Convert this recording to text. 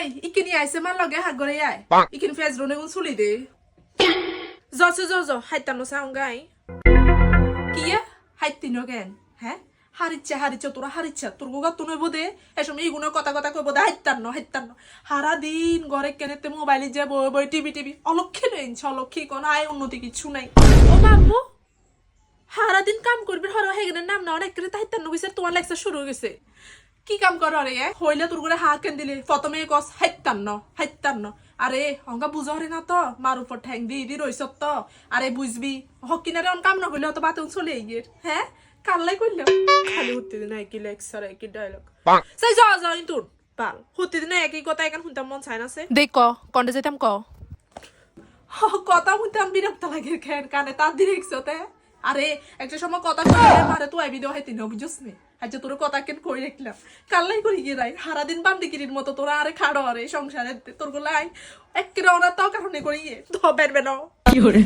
ওই ইকিনি আইছে মান লগে হাত গরে আয় ইকিন ফেজ রনে উন চুলি দে জ হাইতানো সাউন গাই কিয়া হাইতিনো কেন হ্যাঁ হারিচ্ছা তোরা হারিচ্ছা তোর গোগা তুই বোধে এসব ইগুনো কথা কই বোধে হাইতান্ন হারা দিন ঘরে কেনেতে মোবাইলে যে বই টিভি অলক্ষী নেইছ অলক্ষী কোন আয় উন্নতি কিছু নাই ও মাম্মু হারা দিন কাম করবি হর হেগনের নাম না অনেক করে হাইতান্ন গেছে তোমার লেকচার শুরু হয়ে গেছে কি কাম কর রে হইলে তোর করে হা কেন দিলে প্রথমে কস হাইতান্ন আরে হঙ্গা বুঝো রে না তো মার উপর ঠ্যাং দি রইছ তো আরে বুঝবি হকিনারে অন কাম না করলে তো বাতে চলে গিয়ে হ্যাঁ কাল্লাই করলাম খালি হতে দিন একই লেকচার একই ডায়লগ সাই যাও ইন্টুর পাল হতে দিন একই কথা এখন শুনতাম মন চাই না সে দেখ কন্ডে যেতাম কথা শুনতাম বিরক্ত লাগে কানে তার দিরেকছতে আরে একটা সময় কথা কইলে মারে তো আইবি দেও হাইতি না বুঝছস নি আজ তোর কথা কেন কই রাখলাম কাল্লাই করি গিয়ে রাই সারা দিন বান্দিকিরির মতো তোরা আরে খাড়ো আরে সংসারে তোর গোলাই একেরে ওরা তো কারণে করি তো বেরবে না কি করে